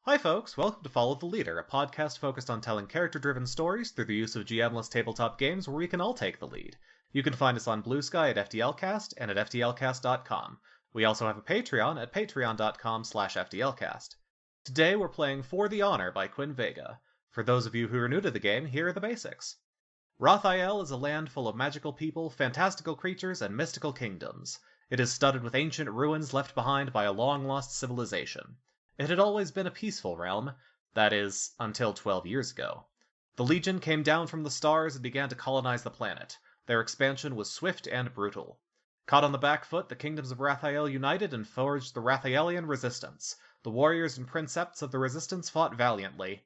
Hi, folks. Welcome to Follow the Leader, a podcast focused on telling character-driven stories through the use of GM-less tabletop games where we can all take the lead. You can find us on Blue Sky at FTLcast and at FTLcast.com. We also have a Patreon at patreon.com/FTLcast. Today we're playing For the Honor by Quinn Vega. For those of you who are new to the game, here are the basics. Rothael is a land full of magical people, fantastical creatures, and mystical kingdoms. It is studded with ancient ruins left behind by a long-lost civilization. It had always been a peaceful realm, that is, until 12 years ago. The Legion came down from the stars and began to colonize the planet. Their expansion was swift and brutal. Caught on the back foot, the kingdoms of Rathael united and forged the Rathaelian Resistance. The warriors and princepts of the Resistance fought valiantly.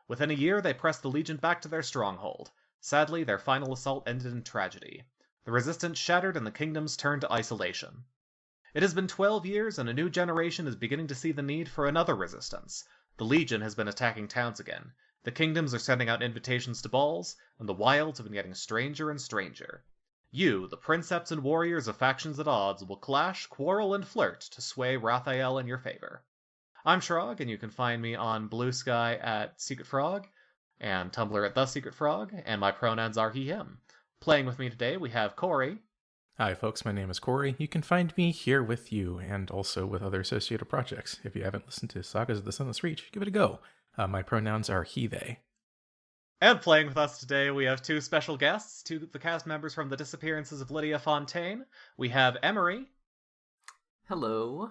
Within a year, they pressed the Legion back to their stronghold. Sadly, their final assault ended in tragedy. The Resistance shattered and the kingdoms turned to isolation. It has been 12 years, and a new generation is beginning to see the need for another resistance. The Legion has been attacking towns again. The kingdoms are sending out invitations to balls, and the wilds have been getting stranger and stranger. You, the princeps and warriors of factions at odds, will clash, quarrel, and flirt to sway Rathael in your favor. I'm Shrog, and you can find me on Blue Sky at Secret Frog, and Tumblr at The Secret Frog, and my pronouns are he, him. Playing with me today, we have Cory. Hi folks, my name is Cory. You can find me here with you and also with other associated projects. If you haven't listened to Sagas of the Sunless Reach, give it a go. My pronouns are he, they. And playing with us today, we have two special guests, two of the cast members from The Disappearances of Lydia Fontaine. We have Emery. Hello,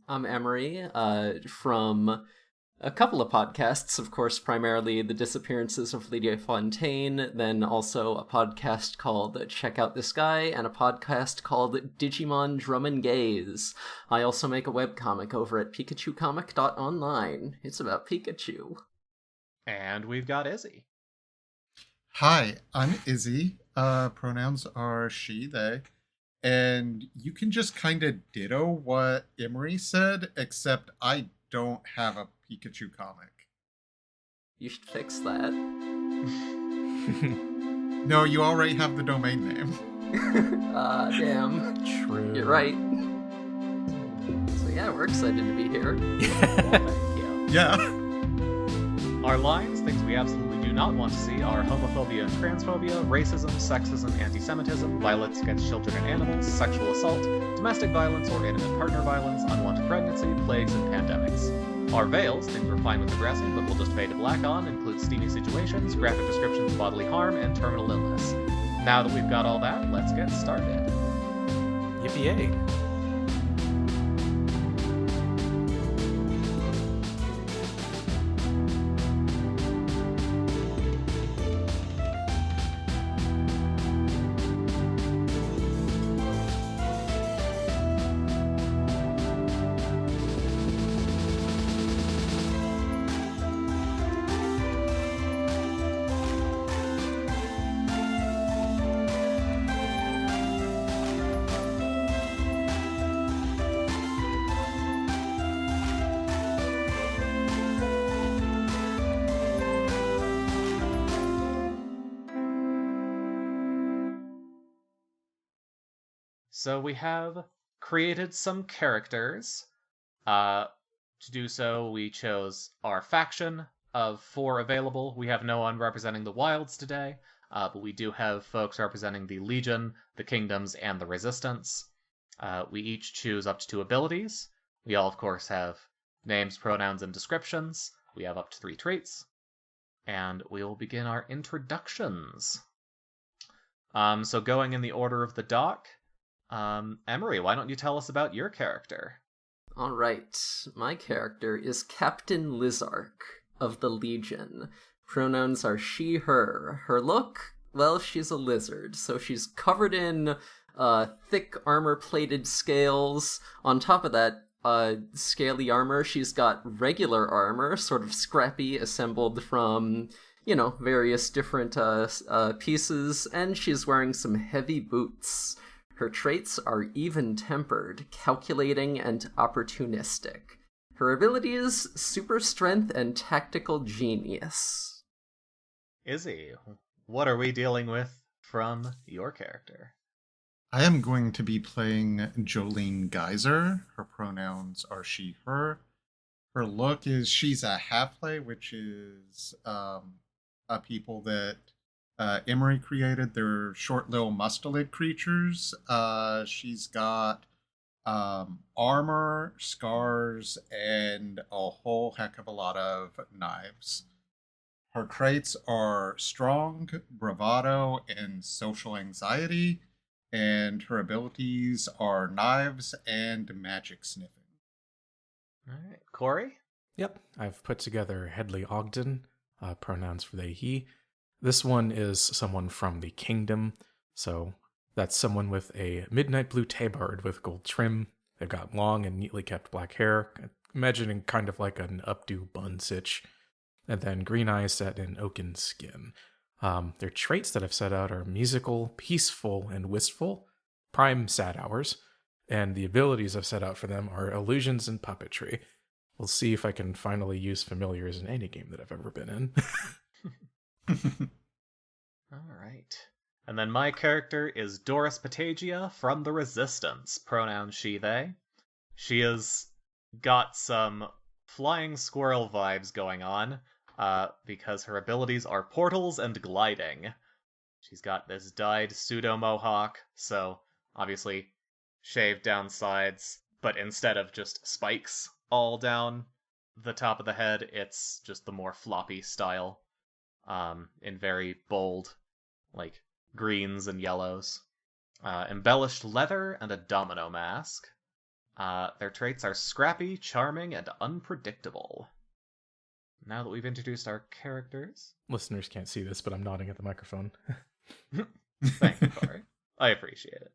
I'm Emery, from a couple of podcasts, of course, primarily The Disappearances of Lydia Fontaine, then also a podcast called Check Out This Guy, and a podcast called Digimon Drum and Gaze. I also make a webcomic over at pikachucomic.online. It's about Pikachu. And we've got Izzy. Hi, I'm Izzy. Pronouns are she, they. And you can just kind of ditto what Emery said, except I don't have a Pikachu comic. You should fix that. No, you already have the domain name. Damn. True. You're right. So yeah, we're excited to be here. Thank you. Yeah. Our lines, things we absolutely do not want to see, are homophobia and transphobia, racism, sexism, anti-Semitism, violence against children and animals, sexual assault, domestic violence or intimate partner violence, unwanted pregnancy, plagues, and pandemics. Our veils, things we're fine with addressing but we'll just fade to black on, include steamy situations, graphic descriptions of bodily harm, and terminal illness. Now that we've got all that, let's get started. Yippee-yay. So we have created some characters. To do so, we chose our faction of 4 available. We have no one representing the Wilds today, but we do have folks representing the Legion, the Kingdoms, and the Resistance. We each choose up to 2 abilities. We all, of course, have names, pronouns, and descriptions. We have up to 3 traits. And we will begin our introductions. So going in the order of the doc, Emery, why don't you tell us about your character? Alright, my character is Captain Lizark of the Legion. Pronouns are she, her. Her look? Well, she's a lizard, so she's covered in thick armor-plated scales. On top of that scaly armor, she's got regular armor, sort of scrappy, assembled from, various different pieces, and she's wearing some heavy boots. Her traits are even-tempered, calculating, and opportunistic. Her abilities, super strength and tactical genius. Izzy, what are we dealing with from your character? I am going to be playing Jolene Geyser. Her pronouns are she, her. Her look is she's a halflay, which is a people that Emery created. They're short, little, mustelid creatures. She's got armor, scars, and a whole heck of a lot of knives. Her traits are strong, bravado, and social anxiety, and her abilities are knives and magic sniffing. All right, Cory? Yep, I've put together Hedley Ogden, pronouns for they, he. This one is someone from the kingdom, so that's someone with a midnight blue tabard with gold trim. They've got long and neatly kept black hair, imagining kind of like an updo bun sitch, and then green eyes set in oaken skin. Their traits that I've set out are musical, peaceful, and wistful, prime sad hours, and the abilities I've set out for them are illusions and puppetry. We'll see if I can finally use familiars in any game that I've ever been in. All right. And then my character is Doris Patagia from the Resistance, pronoun she, they. She has got some flying squirrel vibes going on, because her abilities are portals and gliding. She's got this dyed pseudo-mohawk, so obviously shaved down sides, but instead of just spikes all down the top of the head, it's just the more floppy style, in very bold, like, greens and yellows. Embellished leather and a domino mask. Their traits are scrappy, charming, and unpredictable. Now that we've introduced our characters... Listeners can't see this, but I'm nodding at the microphone. Thank you, Cory. I appreciate it.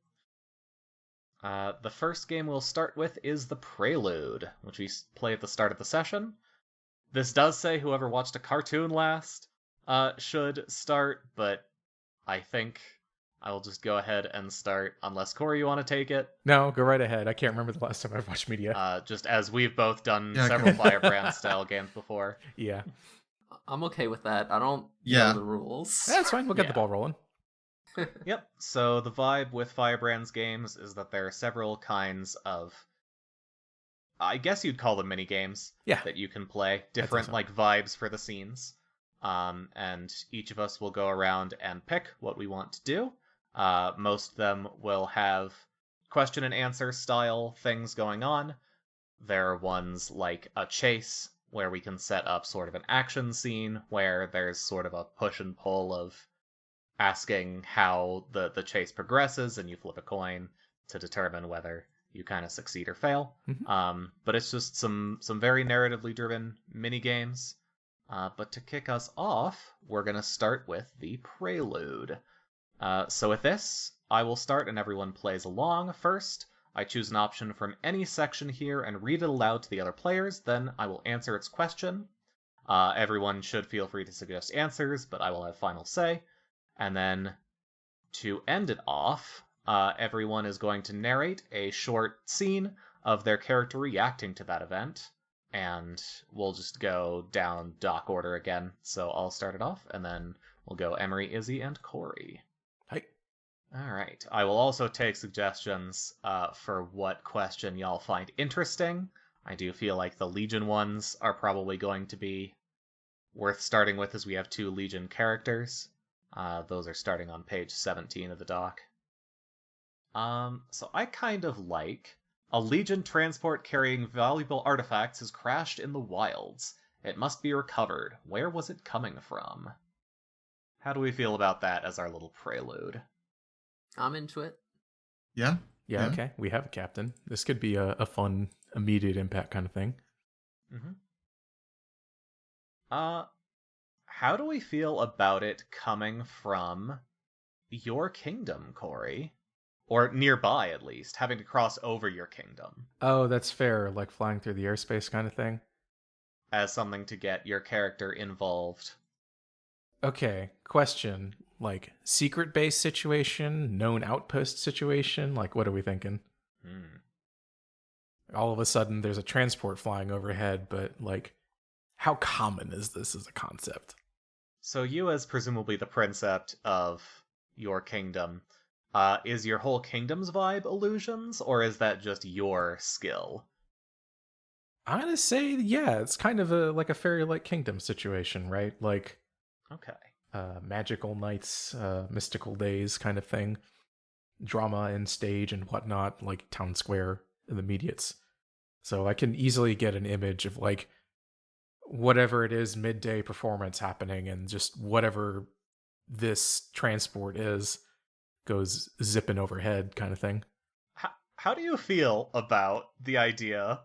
The first game we'll start with is the Prelude, which we play at the start of the session. This does say whoever watched a cartoon last should start, but I think I will just go ahead and start, unless Cory, you want to take it? No, go right ahead. I can't remember the last time I've watched media. Just as we've both done several Firebrand-style games before. Yeah. I'm okay with that. I don't Yeah. know the rules. That's fine. We'll get the ball rolling. Yep, so the vibe with Firebrand's games is that there are several kinds of, I guess you'd call them mini-games, that you can play. Different, like, vibes for the scenes. And each of us will go around and pick what we want to do. Most of them will have question and answer style things going on. There are ones like a chase, where we can set up sort of an action scene, where there's sort of a push and pull of asking how the chase progresses, and you flip a coin to determine whether you kind of succeed or fail. Mm-hmm. But it's just some very narratively driven mini games. But to kick us off, we're going to start with the Prelude. So with this, I will start and everyone plays along. First, I choose an option from any section here and read it aloud to the other players. Then I will answer its question. Everyone should feel free to suggest answers, but I will have final say. And then, to end it off, everyone is going to narrate a short scene of their character reacting to that event. And we'll just go down doc order again. So I'll start it off, and then we'll go Emery, Izzy, and Cory. Hi. All right. I will also take suggestions for what question y'all find interesting. I do feel like the Legion ones are probably going to be worth starting with, as we have 2 Legion characters. Those are starting on page 17 of the doc. So I kind of like... A Legion transport carrying valuable artifacts has crashed in the wilds. It must be recovered. Where was it coming from? How do we feel about that as our little prelude? I'm into it. Yeah. Yeah, okay. We have a captain. This could be a fun, immediate impact kind of thing. Mm-hmm. How do we feel about it coming from your kingdom, Cory? Or nearby, at least, having to cross over your kingdom. Oh, that's fair, like flying through the airspace kind of thing? As something to get your character involved. Okay, question. Like, secret base situation, known outpost situation? Like, what are we thinking? All of a sudden, there's a transport flying overhead, but, like, how common is this as a concept? So you, as presumably the princept of your kingdom, is your whole kingdom's vibe illusions, or is that just your skill? I'm gonna say, yeah, it's kind of like a fairy-like kingdom situation, right? Like Okay. magical nights, mystical days kind of thing. Drama and stage and whatnot, like town square in the mediates. So I can easily get an image of like whatever it is midday performance happening, and just whatever this transport is goes zipping overhead kind of thing. How do you feel about the idea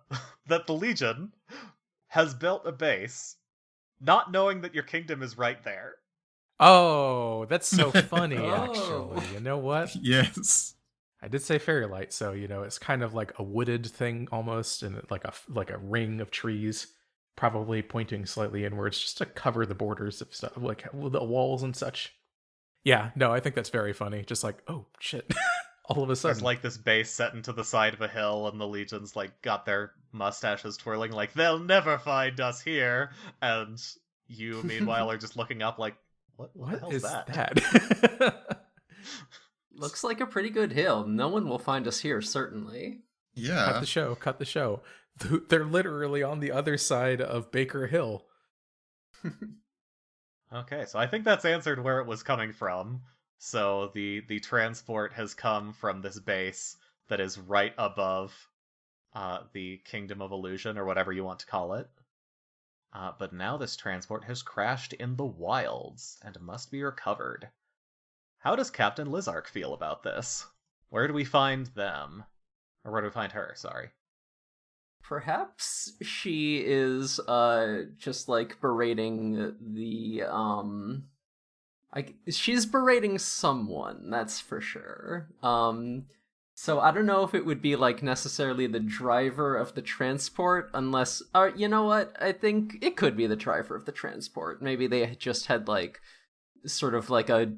that the Legion has built a base, not knowing that your kingdom is right there? Oh, that's so funny, Oh. actually. You know what? Yes. I did say fairy light, so it's kind of like a wooded thing almost, and like a ring of trees, probably pointing slightly inwards, just to cover the borders of stuff, like the walls and such. Yeah, no, I think that's very funny. Just like, oh shit, all of a There's sudden, like this base set into the side of a hill, and the Legion's like got their mustaches twirling, like they'll never find us here. And you, meanwhile, are just looking up, like, what the what hell's is that? that? Looks like a pretty good hill. No one will find us here, certainly. Yeah. Cut the show. Cut the show. They're literally on the other side of Baker Hill. Okay, so I think that's answered where it was coming from. So the transport has come from this base that is right above the Kingdom of Illusion, or whatever you want to call it. But now this transport has crashed in the wilds and must be recovered. How does Captain Lizark feel about this? Where do we find them? Or where do we find her, sorry? Perhaps she is just like berating the she's berating someone, that's for sure. So I don't know if it would be like necessarily the driver of the transport, unless you know what? I think it could be the driver of the transport. Maybe they just had like sort of like a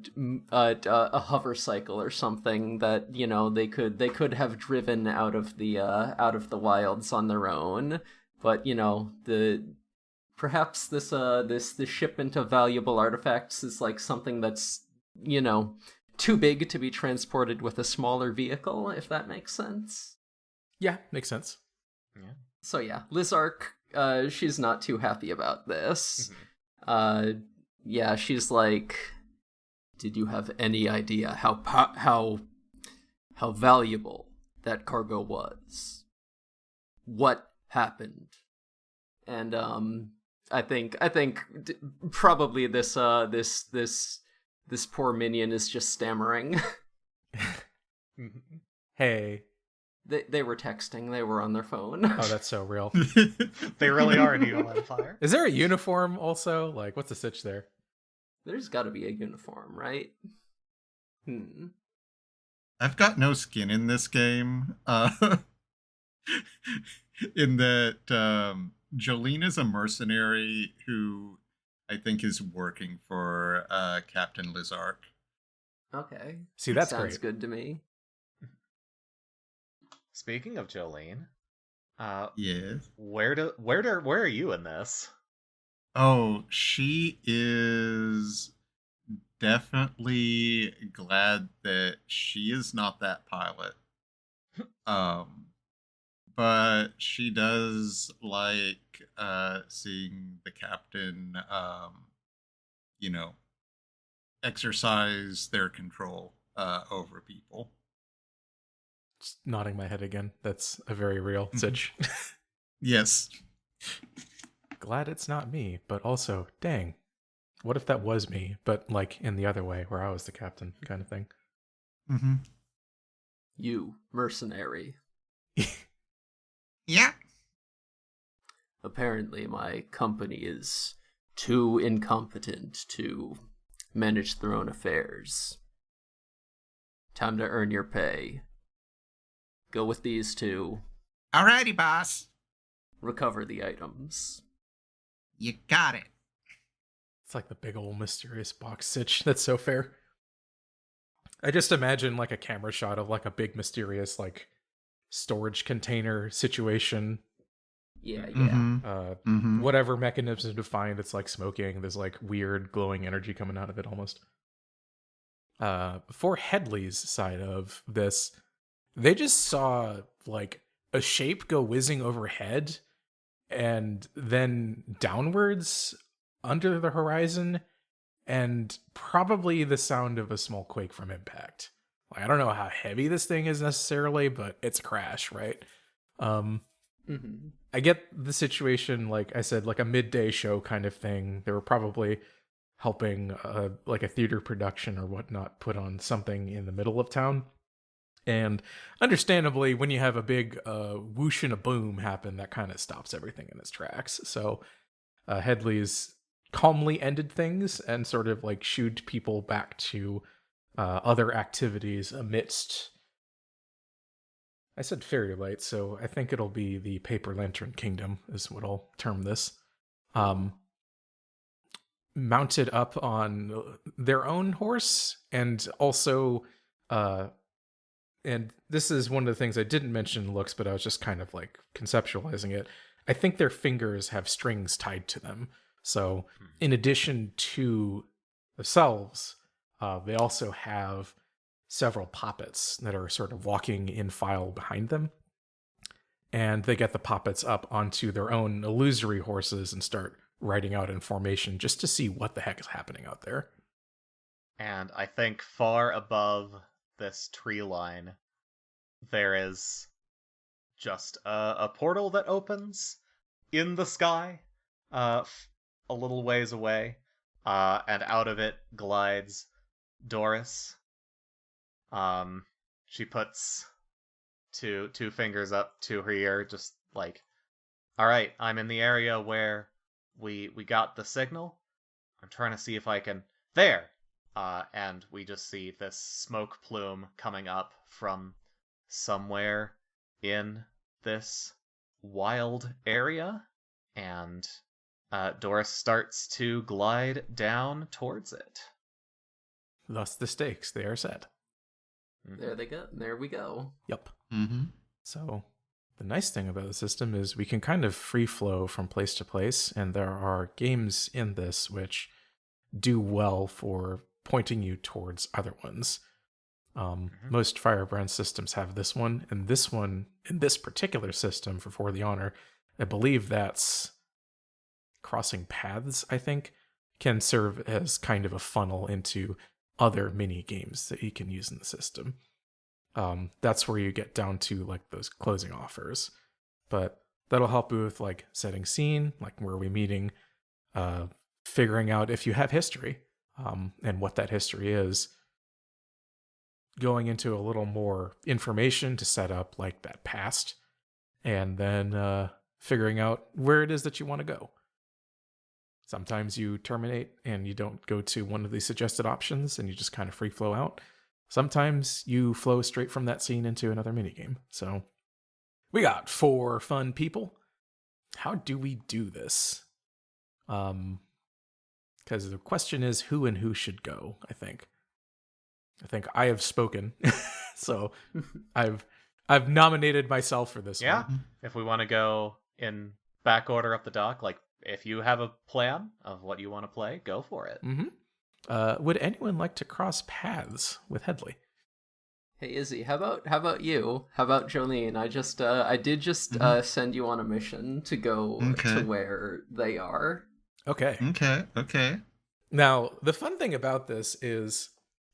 hover cycle or something that they could have driven out of the wilds on their own, but perhaps this shipment of valuable artifacts is like something that's too big to be transported with a smaller vehicle, if that makes sense. Yeah, makes sense. Yeah. So yeah, Lizark, she's not too happy about this. Yeah, she's like, did you have any idea how valuable that cargo was? What happened? And I think probably this poor minion is just stammering. Hey. They were texting. They were on their phone. Oh, that's so real. They really are an evil empire. Is there a uniform also? Like, what's the sitch there? There's got to be a uniform, right? I've got no skin in this game. In that Jolene is a mercenary who I think is working for Captain Lizark. Okay. See, that's sounds great. Good to me. Speaking of Jolene, Yes. where are you in this? Oh, she is definitely glad that she is not that pilot. But she does like seeing the captain exercise their control over people. Just nodding my head again. That's a very real sitch. Yes. Glad it's not me, but also, dang, what if that was me, but like in the other way, where I was the captain kind of thing. Mm-hmm. You, mercenary. Yeah. Apparently my company is too incompetent to manage their own affairs. Time to earn your pay. Go with these two. Alrighty, boss. Recover the items. You got it. It's like the big old mysterious box sitch. That's so fair. I just imagine like a camera shot of like a big mysterious like storage container situation. Yeah. Whatever mechanism to find, it's like smoking. There's like weird glowing energy coming out of it almost. For Hedley's side of this, they just saw like a shape go whizzing overhead and then downwards under the horizon, and probably the sound of a small quake from impact. Like, I don't know how heavy this thing is necessarily, but it's a crash, right? I get the situation, like I said, like a midday show kind of thing. They were probably helping like a theater production or whatnot put on something in the middle of town. And understandably, when you have a big whoosh and a boom happen, that kind of stops everything in its tracks. So Hedley's calmly ended things and sort of like shooed people back to other activities amidst... I said fairy light, so I think it'll be the Paper Lantern Kingdom is what I'll term this. Mounted up on their own horse, and also, and this is one of the things I didn't mention looks, but I was just kind of like conceptualizing it. I think their fingers have strings tied to them. So in addition to themselves, they also have several poppets that are sort of walking in file behind them. And they get the poppets up onto their own illusory horses and start riding out in formation just to see what the heck is happening out there. And I think far above this tree line, there is just a portal that opens in the sky, a little ways away, and out of it glides Doris. She puts two fingers up to her ear, just like, all right, I'm in the area where we got the signal. I'm trying to see if I can... There! And we just see this smoke plume coming up from somewhere in this wild area, and Doris starts to glide down towards it. Thus the stakes, they are set. There they go. There we go. Yep. Mm-hmm. So the nice thing about the system is we can kind of free flow from place to place, and there are games in this which do well for pointing you towards other ones. Most Firebrand systems have this one, and this one, in this particular system for the Honor, I believe that's crossing paths, I think, can serve as kind of a funnel into other mini games that you can use in the system. That's where you get down to like those closing offers, but that'll help you with like setting scene, like where are we meeting, figuring out if you have history, and what that history is, going into a little more information to set up like that past, and then figuring out where it is that you want to go. Sometimes you terminate and you don't go to one of the suggested options and you just kind of free flow out. Sometimes you flow straight from that scene into another minigame. So we got 4 fun people. How do we do this? Because the question is who and who should go, I think I have spoken. So I've nominated myself for this one. If we want to go in back order up the dock, like if you have a plan of what you want to play, go for it. Would anyone like to cross paths with Hedley? Hey Izzy, how about you? How about Jolene? I did just send you on a mission to go to where they are. Okay. Okay. Now, the fun thing about this is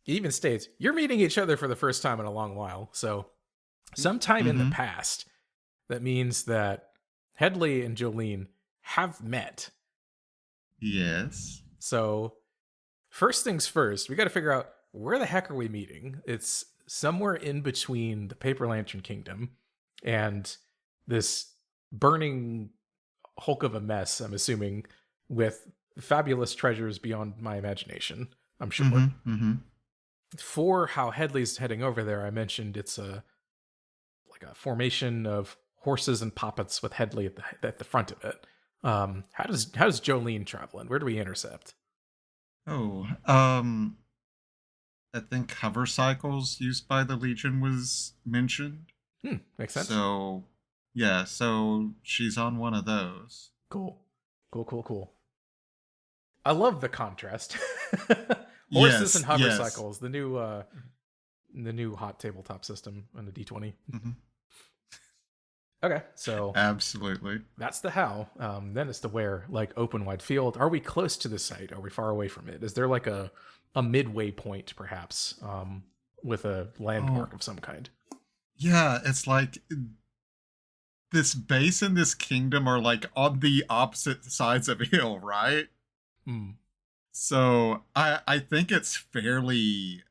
it even states you're meeting each other for the first time in a long while. So sometime in the past, that means that Hedley and Jolene have met. Yes. So first things first, we got to figure out where the heck are we meeting? It's somewhere in between the Paper Lantern Kingdom and this burning hulk of a mess, I'm assuming, with fabulous treasures beyond my imagination, I'm sure. For how Hedley's heading over there, I mentioned it's a formation of horses and poppets with Hedley at the front of it. How does Jolene travel, and where do we intercept? I think hover cycles used by the Legion was mentioned. Makes sense. So yeah, so she's on one of those. Cool. I love the contrast. Horses and hover cycles, the new hot tabletop system on the D20. Okay, so Absolutely. that's the how. Then it's the where, like open wide field. Are we close to the site? Are we far away from it? Is there like a midway point, perhaps, with a landmark Oh, of some kind? yeah, it's like this base and this kingdom are like on the opposite sides of a hill, right? Hmm. So I think it's fairly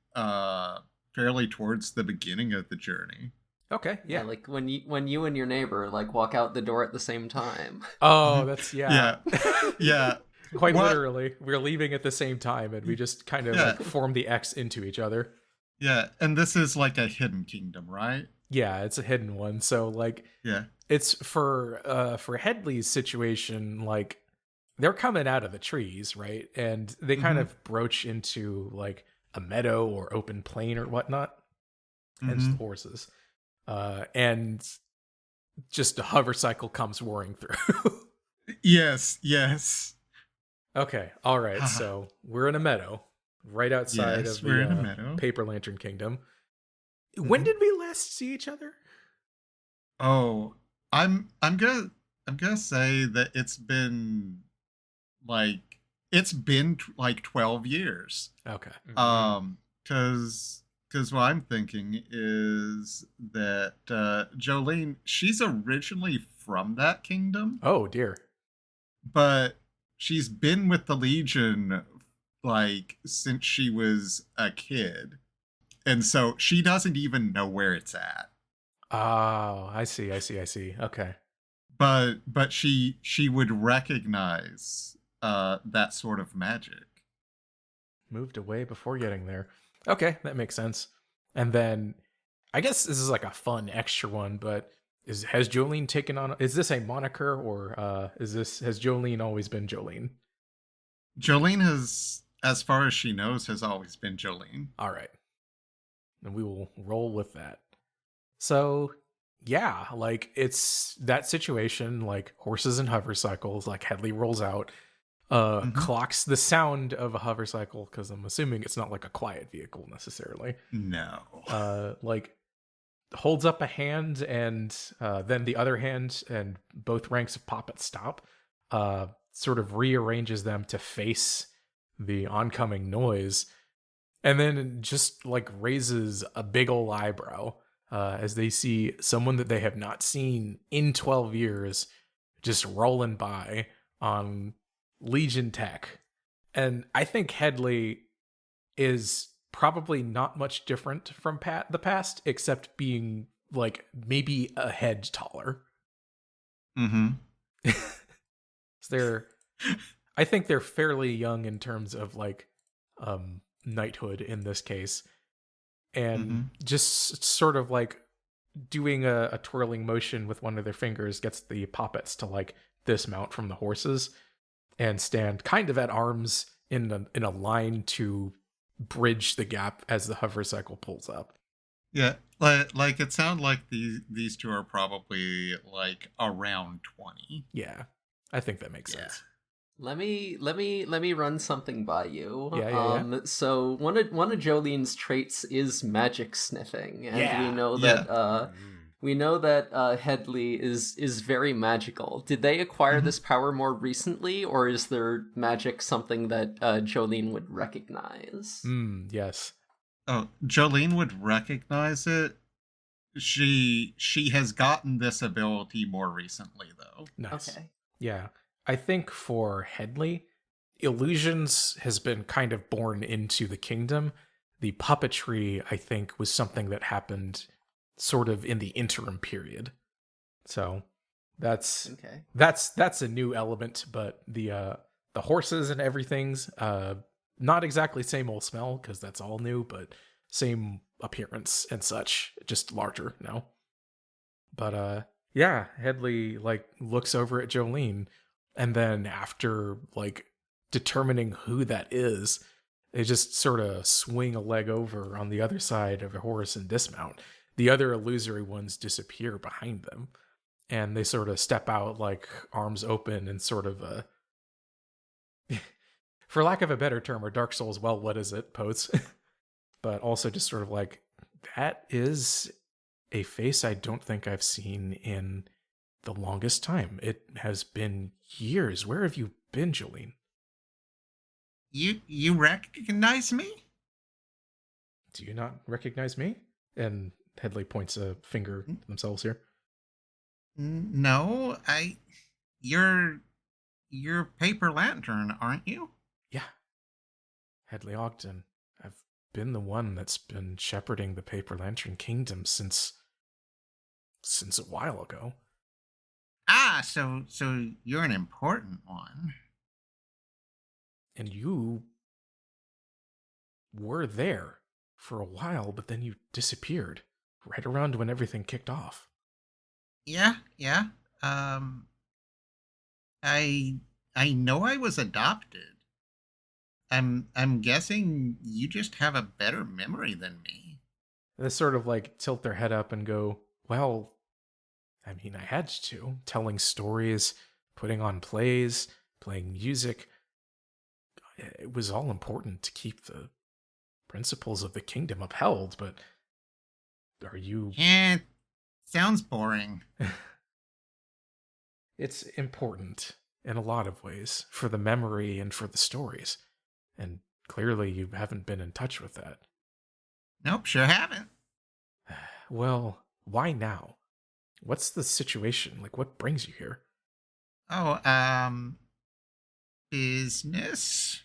towards the beginning of the journey. Okay, Yeah, yeah. like when you and your neighbor like walk out the door at the same time. Oh, that's yeah. Yeah. Yeah. Quite What? literally, we're leaving at the same time, and we just kind of Yeah. like form the X into each other. Yeah, and this is like a hidden kingdom, right? Yeah, it's a hidden one. So like, Yeah. it's for Hedley's situation. Like, they're coming out of the trees, right? And they kind Mhm. of broach into like a meadow or open plain or whatnot, hence the Mhm. horses. And just a hover cycle comes roaring through. Yes, yes. Okay, all right. So we're in a meadow, right outside Yes, of we're in a the meadow. Paper Lantern Kingdom. When Mhm. did we last see each other? Oh, I'm gonna say that like it's been like 12 years. Okay. Because what I'm thinking is that Jolene, she's originally from that kingdom, Oh dear. but she's been with the Legion like since she was a kid. And so she doesn't even know where it's at. Oh, I see. Okay. But she would recognize that sort of magic. Moved away before getting there. Okay, that makes sense. And then I guess this is like a fun extra one, but has Jolene taken on, is this a moniker, or has Jolene always been Jolene? Jolene has, as far as she knows, has always been Jolene. All right. And we will roll with that. So, yeah, like it's that situation, like horses and hover cycles, like Hedley rolls out, Mhm. clocks the sound of a hover cycle, because I'm assuming it's not like a quiet vehicle necessarily. No. Like holds up a hand, and then the other hand, and both ranks of poppets stop, sort of rearranges them to face the oncoming noise, and then just like raises a big ol' eyebrow as they see someone that they have not seen in 12 years just rolling by on Legion tech. And I think Hedley is probably not much different from the past, except being like maybe a head taller. Mm-hmm. So I think they're fairly young in terms of like knighthood in this case, and just sort of like doing a twirling motion with one of their fingers gets the poppets to like dismount from the horses and stand kind of at arms in a line to bridge the gap as the hover cycle pulls up. Yeah, like it sounds like these two are probably like around 20. Yeah, I think that makes sense. Let me run something by you. Yeah. So one of Jolene's traits is magic sniffing, and Yeah. we know that Hedley is very magical. Did they acquire this power more recently, or is their magic something that Jolene would recognize? Yes. Oh, Jolene would recognize it. She has gotten this ability more recently, though. Nice. Okay. Yeah. I think for Hedley, illusions has been kind of born into the kingdom. The puppetry, I think, was something that happened sort of in the interim period. So that's Okay. that's a new element, but the horses and everything's not exactly same old smell, because that's all new, but same appearance and such, just larger now. But yeah, Hedley like looks over at Jolene, and then after like determining who that is, they just sort of swing a leg over on the other side of a horse and dismount. The other illusory ones disappear behind them, and they sort of step out like arms open and sort of for lack of a better term, or Dark Souls, well, what is it, pose? But also just sort of like, that is a face I don't think I've seen in the longest time. It has been years. Where have you been, Jolene? You recognize me? Do you not recognize me? And Hedley points a finger to themselves here. No, you're Paper Lantern, aren't you? Yeah. Hedley Ogden. I've been the one that's been shepherding the Paper Lantern Kingdom since a while ago. Ah, so you're an important one. And you were there for a while, but then you disappeared right around when everything kicked off. Yeah. I know I was adopted. I'm guessing you just have a better memory than me. They sort of like tilt their head up and go, well, I mean, I had to. Telling stories, putting on plays, playing music. It was all important to keep the principles of the kingdom upheld, but are you... Sounds boring. It's important in a lot of ways for the memory and for the stories. And clearly you haven't been in touch with that. Nope, sure haven't. Well, why now? What's the situation? Like, what brings you here? Oh, business?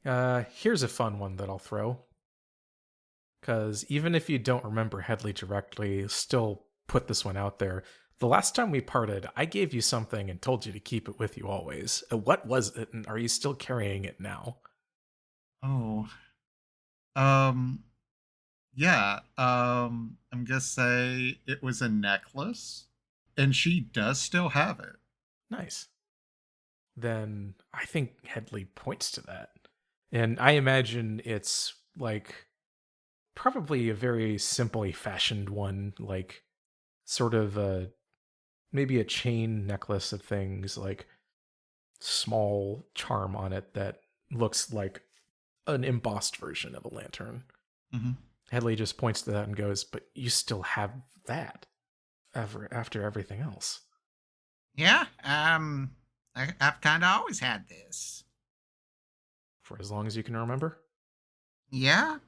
Here's a fun one that I'll throw. Because even if you don't remember Hedley directly, still put this one out there. The last time we parted, I gave you something and told you to keep it with you always. What was it, and are you still carrying it now? Oh. Yeah, I'm gonna say it was a necklace, and she does still have it. Nice. Then I think Hedley points to that. And I imagine it's like probably a very simply fashioned one, like sort of maybe a chain necklace of things, like small charm on it that looks like an embossed version of a lantern. Mm-hmm. Hedley just points to that and goes, but you still have that after everything else. Yeah, I've kind of always had this. For as long as you can remember? Yeah,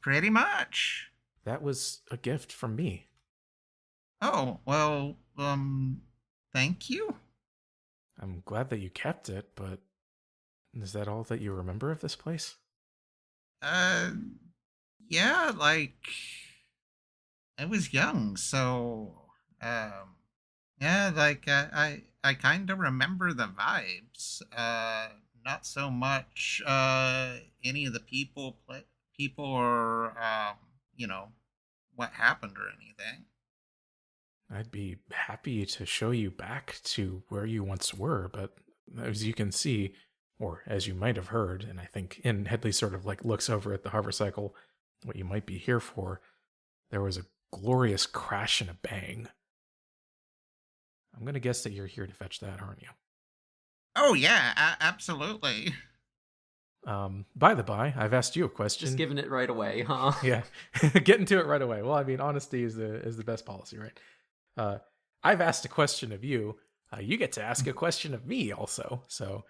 pretty much. That was a gift from me. Oh, well, thank you. I'm glad that you kept it, but is that all that you remember of this place? Yeah, like, I was young, so, yeah, like, I kind of remember the vibes. Not so much, any of the people or, what happened or anything. I'd be happy to show you back to where you once were, but as you can see, or as you might have heard, and I think, and Hedley sort of like looks over at the hover cycle, what you might be here for, there was a glorious crash and a bang. I'm going to guess that you're here to fetch that, aren't you? Oh, yeah, absolutely. By the by, I've asked you a question. Just giving it right away, huh? Yeah, getting to it right away. Well, I mean, honesty is the best policy, right? I've asked a question of you. You get to ask a question of me also. So,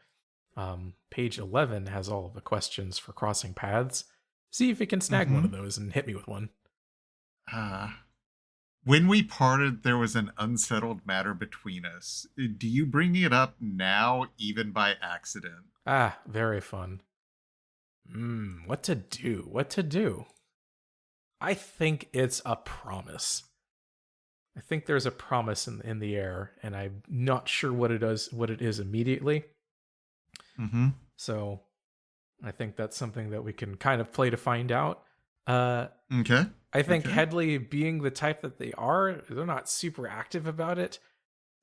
page 11 has all of the questions for crossing paths. See if you can snag one of those and hit me with one. When we parted, there was an unsettled matter between us. Do you bring it up now, even by accident? Ah, very fun. What to do? What to do? I think it's a promise. I think there's a promise in the air, and I'm not sure what it is immediately. Mm-hmm. So I think that's something that we can kind of play to find out. Okay. I think Hedley, being the type that they are, they're not super active about it.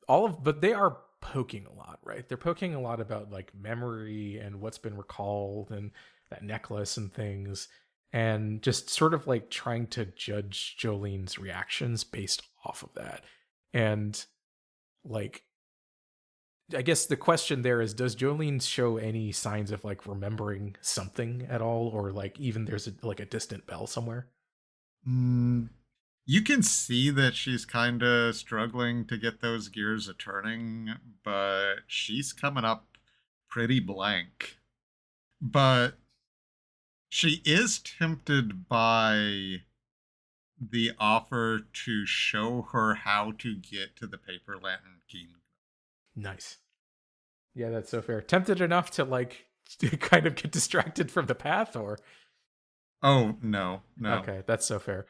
But they are poking a lot, right? They're poking a lot about like memory and what's been recalled and that necklace and things, and just sort of like trying to judge Jolene's reactions based off of that. And like, I guess the question there is, does Jolene show any signs of like remembering something at all, or like even there's a distant bell somewhere? You can see that she's kind of struggling to get those gears a turning, but she's coming up pretty blank. But she is tempted by the offer to show her how to get to the Paper Lantern Kingdom. Nice. Yeah, that's so fair. Tempted enough to like to kind of get distracted from the path, or Oh, no. okay, that's so fair.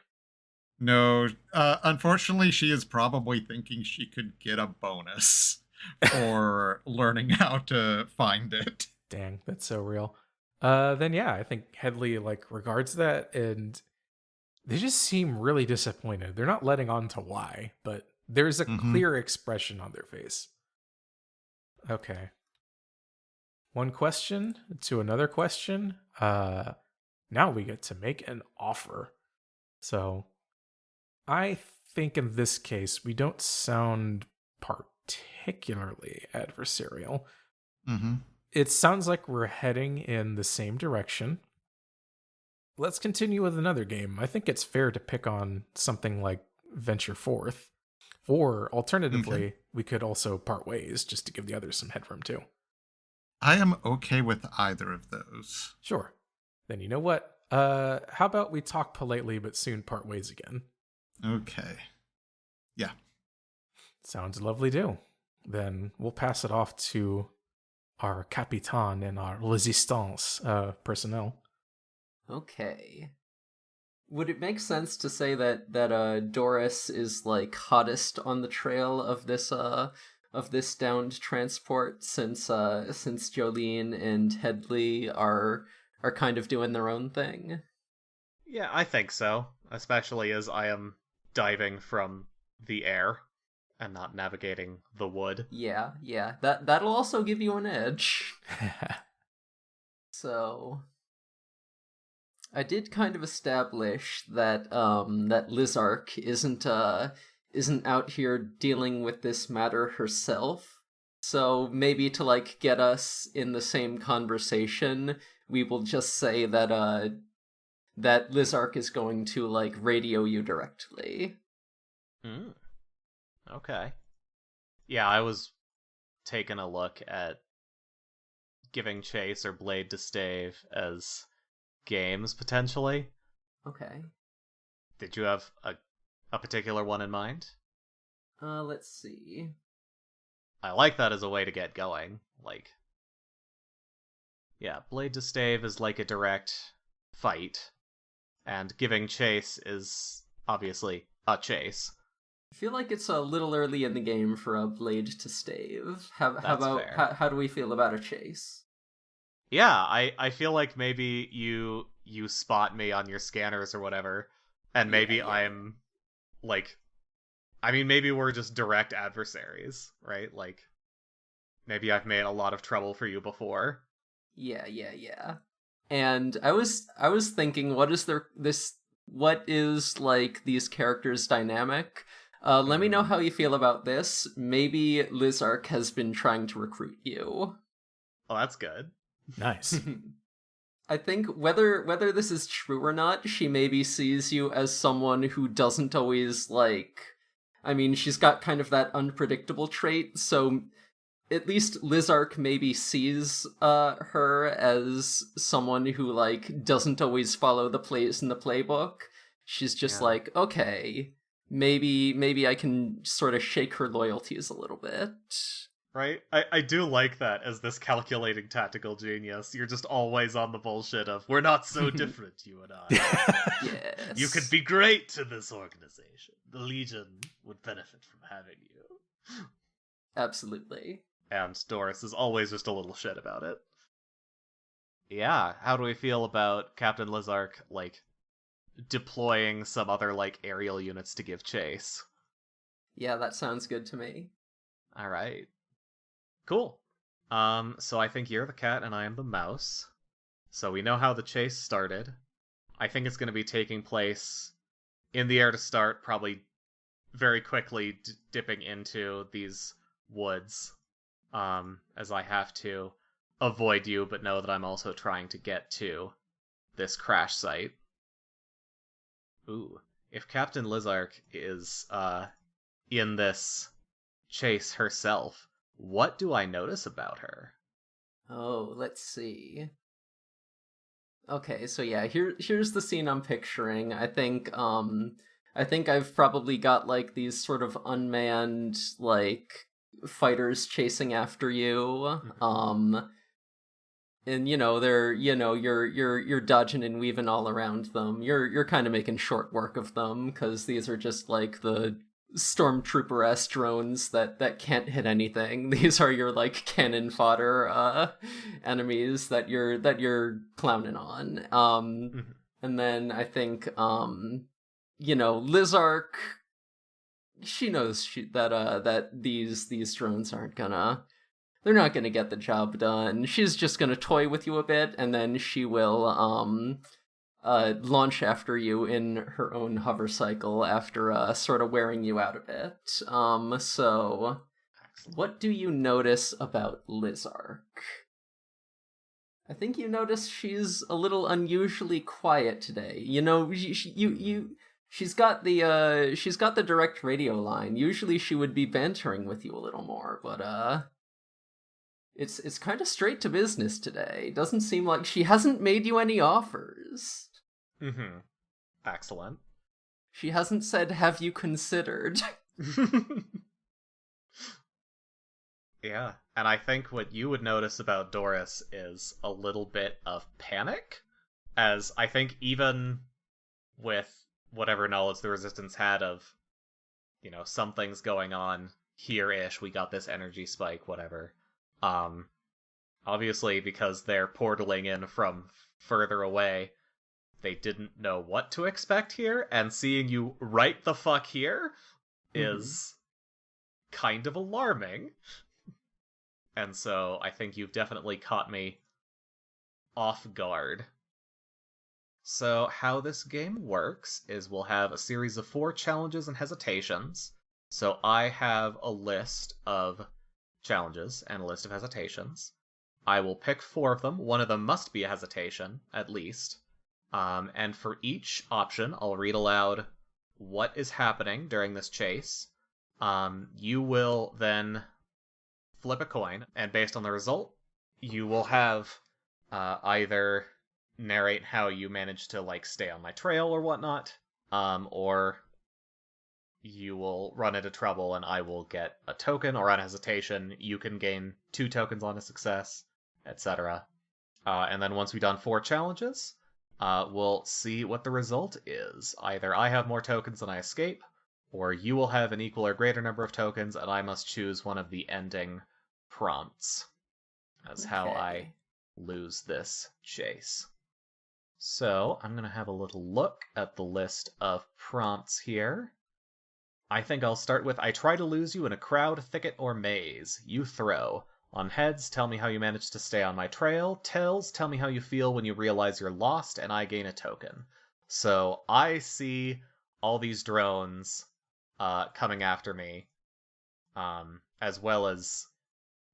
No, unfortunately, she is probably thinking she could get a bonus for learning how to find it. Dang, that's so real. Then yeah, I think Hedley like regards that, and they just seem really disappointed. They're not letting on to why, but there's a clear expression on their face. Okay. One question to another question. Now we get to make an offer. So I think in this case, we don't sound particularly adversarial. Mm-hmm. It sounds like we're heading in the same direction. Let's continue with another game. I think it's fair to pick on something like Venture Forth. Or alternatively, we could also part ways just to give the others some headroom too. I am okay with either of those. Sure. Then you know what? How about we talk politely but soon part ways again? Okay. Yeah. Sounds lovely too. Then we'll pass it off to our Capitan and our Resistance personnel. Okay. Would it make sense to say that Doris is like hottest on the trail of this downed transport since Jolene and Hedley are kind of doing their own thing? Yeah, I think so. Especially as I am diving from the air and not navigating the wood. Yeah. That'll also give you an edge. So I did kind of establish that that Lizark isn't out here dealing with this matter herself. So maybe to like get us in the same conversation, we will just say that that Lizark is going to like radio you directly. Okay. Yeah, I was taking a look at giving chase or blade to stave as games potentially. Okay. Did you have a particular one in mind? Let's see. I like that as a way to get going. Like, yeah, blade to stave is like a direct fight, and giving chase is obviously a chase. I feel like it's a little early in the game for a blade to stave. How about fair. How do we feel about a chase? Yeah, I feel like maybe you spot me on your scanners or whatever, and maybe Yeah. I'm like, I mean, maybe we're just direct adversaries, right? Like, maybe I've made a lot of trouble for you before. Yeah. And I was thinking, what is like these characters' dynamic? Let me know how you feel about this. Maybe Lizark has been trying to recruit you. Oh, that's good. Nice. I think whether this is true or not, she maybe sees you as someone who doesn't always like. I mean, she's got kind of that unpredictable trait, so at least Lizark maybe sees her as someone who like doesn't always follow the plays in the playbook. She's just like, okay, maybe I can sort of shake her loyalties a little bit. Right? I do like that as this calculating tactical genius. You're just always on the bullshit of, we're not so different, you and I. Yes. You could be great to this organization. The Legion would benefit from having you. Absolutely. And Doris is always just a little shit about it. Yeah, how do we feel about Captain Lizark, like, deploying some other, like, aerial units to give chase? Yeah, that sounds good to me. Alright. Cool. So I think you're the cat and I am the mouse. So we know how the chase started. I think it's going to be taking place in the air to start, probably very quickly dipping into these woods, as I have to avoid you, but know that I'm also trying to get to this crash site. Ooh. if Captain Lizark is in this chase herself, what do I notice about her? Oh, let's see. Okay, so yeah, here's the scene I'm picturing. I think I've probably got like these sort of unmanned like fighters chasing after you. And they're you're dodging and weaving all around them. You're kind of making short work of them because these are just like the stormtrooper-esque drones that can't hit anything. These are your like cannon fodder enemies that you're clowning on. And then I think Lizark, she knows that these drones aren't gonna. They're not gonna get the job done. She's just gonna toy with you a bit, and then she will launch after you in her own hover cycle after sort of wearing you out a bit. So what do you notice about Lizark? I think you notice she's a little unusually quiet today. She's got the direct radio line. Usually she would be bantering with you a little more, but it's kind of straight to business today. Doesn't seem like she hasn't made you any offers. Excellent. She hasn't said, "Have you considered?" Yeah, and I think what you would notice about Doris is a little bit of panic, as I think even with whatever knowledge the Resistance had of, something's going on here-ish, we got this energy spike, whatever. Obviously, because they're portaling in from further away, they didn't know what to expect here, and seeing you right the fuck here is kind of alarming. And so I think you've definitely caught me off guard. So how this game works is we'll have a series of 4 challenges and hesitations. So I have a list of challenges and a list of hesitations. I will pick 4 of them. One of them must be a hesitation, at least. And for each option, I'll read aloud what is happening during this chase. You will then flip a coin, and based on the result, you will have either narrate how you managed to stay on my trail or whatnot, or you will run into trouble and I will get a token, or on hesitation, you can gain 2 tokens on a success, etc. And then once we've done 4 challenges, we'll see what the result is. Either I have more tokens than I escape, or you will have an equal or greater number of tokens, and I must choose one of the ending prompts as how I lose this chase. So I'm going to have a little look at the list of prompts here. I think I'll start with, I try to lose you in a crowd, thicket, or maze. You throw. On heads, tell me how you managed to stay on my trail. Tails, tell me how you feel when you realize you're lost, and I gain a token. So I see all these drones coming after me, as well as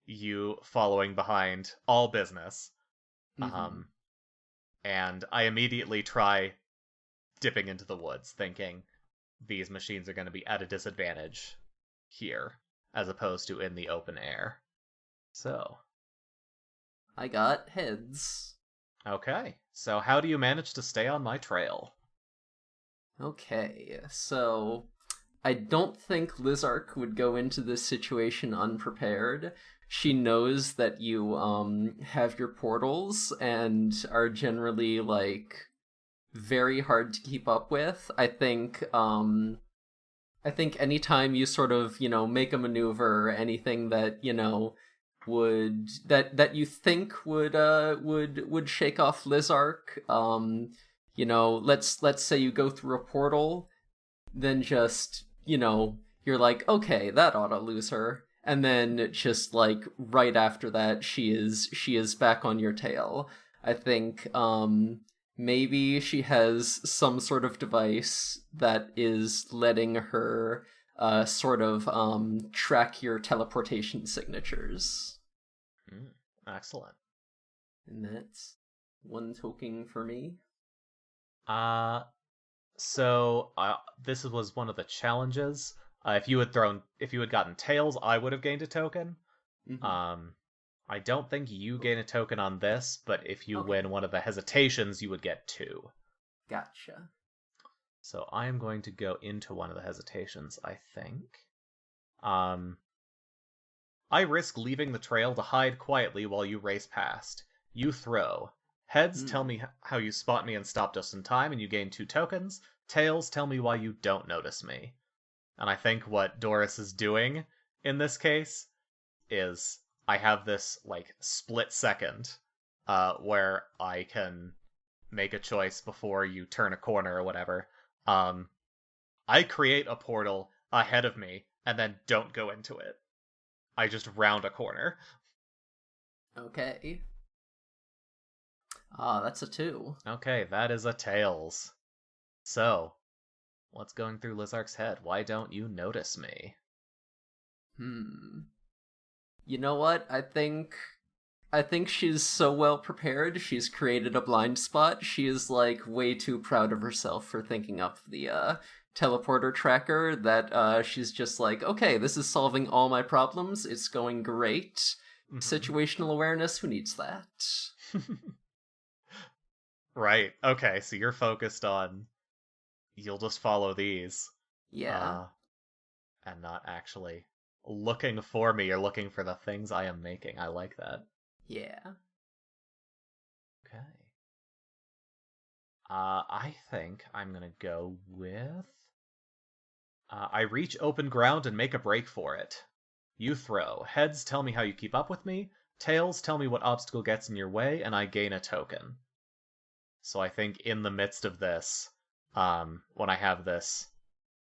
you following behind, all business. And I immediately try dipping into the woods, thinking these machines are going to be at a disadvantage here, as opposed to in the open air. So I got heads. Okay, so how do you manage to stay on my trail? Okay, so I don't think Lizark would go into this situation unprepared. She knows that you have your portals and are generally very hard to keep up with. I think anytime you sort of, make a maneuver or anything that, would that you think would shake off Lizark, let's say you go through a portal, then just, you're like, okay, that ought to lose her. And then just right after that, she is back on your tail. I think maybe she has some sort of device that is letting her sort of track your teleportation signatures. Excellent. And that's 1 token for me. So this was one of the challenges. If you had gotten tails, I would have gained a token. Mhm. I don't think you gain a token on this, but if you Okay. win one of the hesitations, you would get 2. Gotcha. So I am going to go into one of the hesitations, I think. I risk leaving the trail to hide quietly while you race past. You throw. Heads, tell me how you spot me and stop just in time, and you gain 2 tokens. Tails, tell me why you don't notice me. And I think what Doris is doing in this case is I have this, like, split second where I can make a choice before you turn a corner or whatever. I create a portal ahead of me and then don't go into it. I just round a corner. Okay. Ah, that's a 2. Okay, that is a tails. So, what's going through Lizark's head? Why don't you notice me? You know what? I think she's so well prepared. She's created a blind spot. She is like way too proud of herself for thinking up the teleporter tracker that she's just like, okay, this is solving all my problems. It's going great. Situational awareness, who needs that? Right. Okay, so you're focused on you'll just follow these. Yeah. And not actually looking for me or looking for the things I am making. I like that. Yeah. Okay. I think I'm gonna go with... I reach open ground and make a break for it. You throw. Heads, tell me how you keep up with me. Tails, tell me what obstacle gets in your way, and I gain a token. So I think in the midst of this, when I have this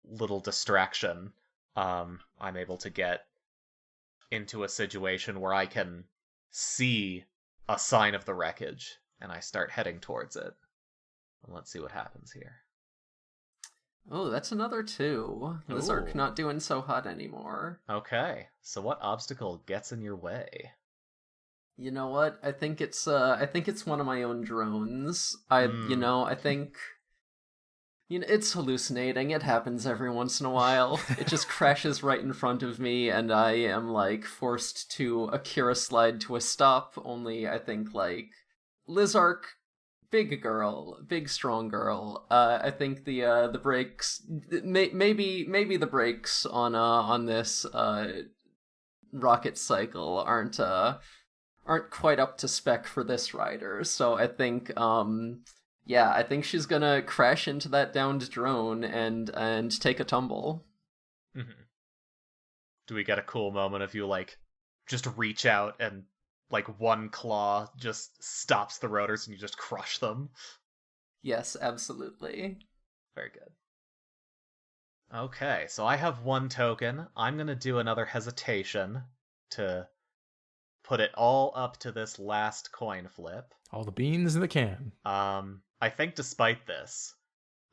little distraction, I'm able to get into a situation where I can see a sign of the wreckage, and I start heading towards it. And let's see what happens here. Oh, that's another 2. Lizark Ooh. not doing so hot anymore. Okay, so what obstacle gets in your way? You know what? I think it's one of my own drones. I think it's hallucinating. It happens every once in a while. It just crashes right in front of me, and I am like forced to Akira slide to a stop. Only I think like Lizark, big girl, big strong girl. I think the brakes, maybe the brakes on this rocket cycle aren't quite up to spec for this rider. So I think I think she's gonna crash into that downed drone and take a tumble. Mm-hmm. Do we get a cool moment of you, like, just reach out and, like, one claw just stops the rotors and you just crush them? Yes, absolutely. Very good. Okay, so I have 1 token. I'm gonna do another hesitation to put it all up to this last coin flip. All the beans in the can. I think despite this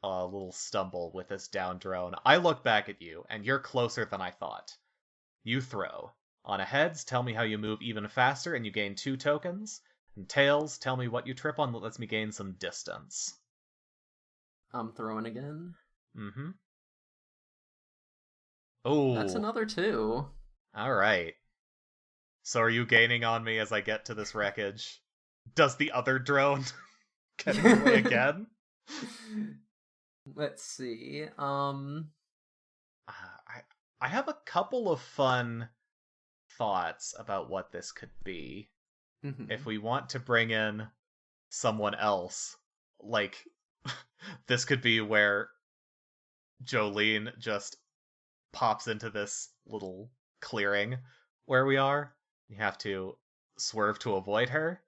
little stumble with this down drone, I look back at you, and you're closer than I thought. You throw. On a heads, tell me how you move even faster, and you gain 2 tokens. And tails, tell me what you trip on that lets me gain some distance. I'm throwing again. Mm-hmm. Oh. That's another 2. Alright. So are you gaining on me as I get to this wreckage? Does the other drone get in your way again? Let's see. I have a couple of fun thoughts about what this could be. If we want to bring in someone else, like, this could be where Jolene just pops into this little clearing where we are. You have to swerve to avoid her.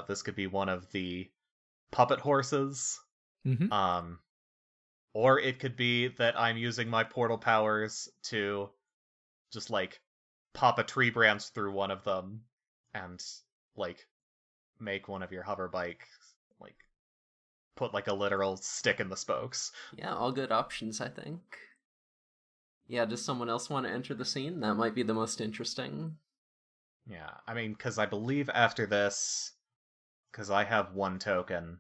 This could be one of the puppet horses. Or it could be that I'm using my portal powers to just, like, pop a tree branch through one of them and, like, make one of your hover bikes, like, put, like, a literal stick in the spokes. Yeah, all good options, I think. Yeah, does someone else want to enter the scene? That might be the most interesting. Yeah, I mean, because I believe after this, because I have 1 token,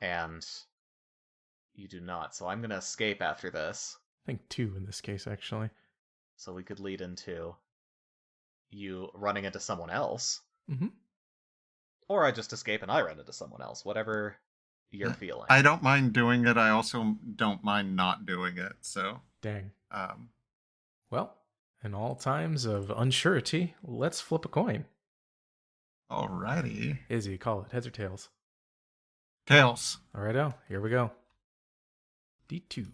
and You do not, so I'm gonna escape after this. I think 2 in this case, actually. So we could lead into you running into someone else. Mm-hmm. Or I just escape and I run into someone else, whatever you're feeling. I don't mind doing it. I also don't mind not doing it. So, Dang. Well, in all times of unsurety, let's flip a coin. Alrighty. Izzy, call it. Heads or tails? Tails. Alrighto, here we go. D2.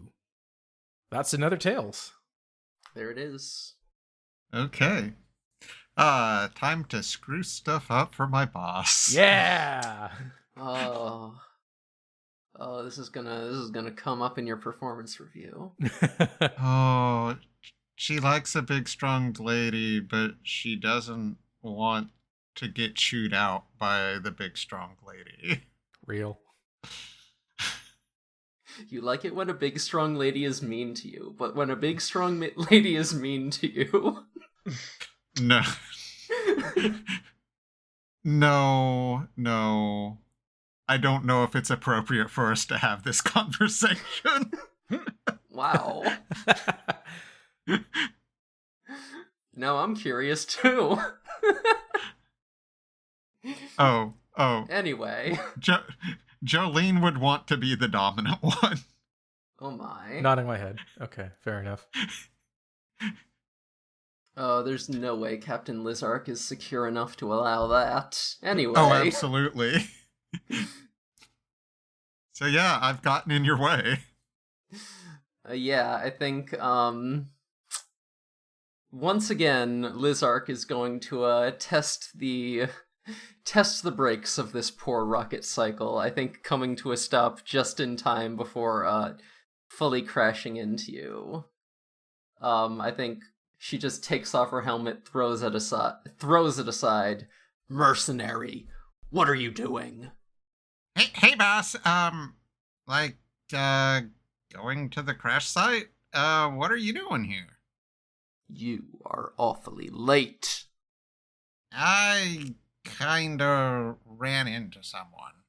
That's another tails. There it is. Okay. Time to screw stuff up for my boss. Yeah! Oh, this is gonna come up in your performance review. Oh, she likes a big, strong lady, but she doesn't want to get chewed out by the big, strong lady. Real. You like it when a big, strong lady is mean to you, but when a big, strong lady is mean to you... No. No. I don't know if it's appropriate for us to have this conversation. Wow. Now I'm curious too. Oh. Anyway. Jolene would want to be the dominant one. Oh my. Nodding my head. Okay, fair enough. Oh, there's no way Captain Lizark is secure enough to allow that. Anyway. Oh, absolutely. So yeah, I've gotten in your way. Yeah, I think, once again, Lizark is going to, test the brakes of this poor rocket cycle. I think coming to a stop just in time before, fully crashing into you. I think she just takes off her helmet, throws it aside. Mercenary, what are you doing? Hey, boss. Going to the crash site? What are you doing here? You are awfully late. I kinda ran into someone.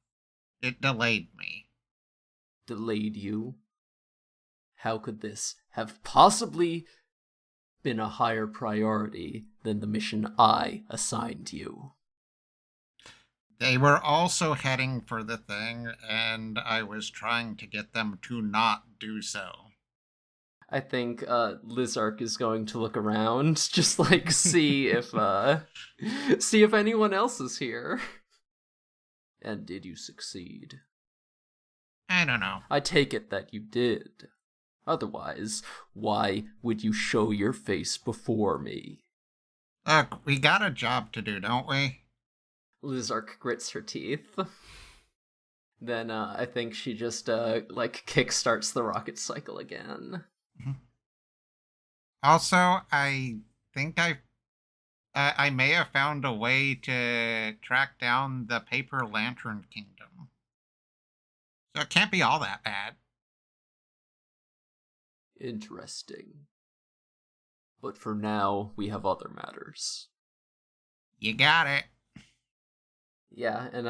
It delayed me. Delayed you? How could this have possibly been a higher priority than the mission I assigned you? They were also heading for the thing, and I was trying to get them to not do so. I think Lizark is going to look around, just like see if anyone else is here. And did you succeed? I don't know. I take it that you did. Otherwise, why would you show your face before me? Look, we got a job to do, don't we? Lizark grits her teeth. Then I think she just kickstarts the rocket cycle again. Also, I think I may have found a way to track down the Paper Lantern Kingdom. So it can't be all that bad. Interesting. But for now, we have other matters. You got it. Yeah, and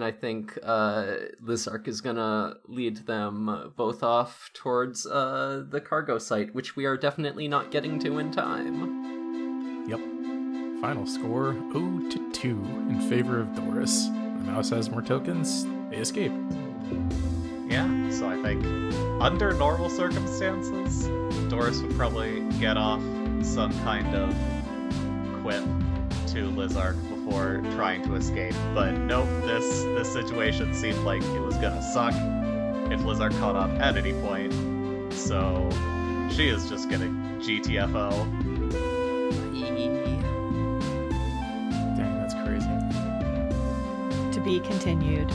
I think Lizark is gonna lead them both off towards the cargo site, which we are definitely not getting to in time. Yep. Final score 0-2 in favor of Doris. The mouse has more tokens. They escape. Yeah, so I think under normal circumstances, Doris would probably get off some kind of quip to Lizark before trying to escape. But nope, this situation seemed like it was gonna suck if Lizark caught up at any point. So she is just gonna GTFO. Dang, that's crazy. To be continued.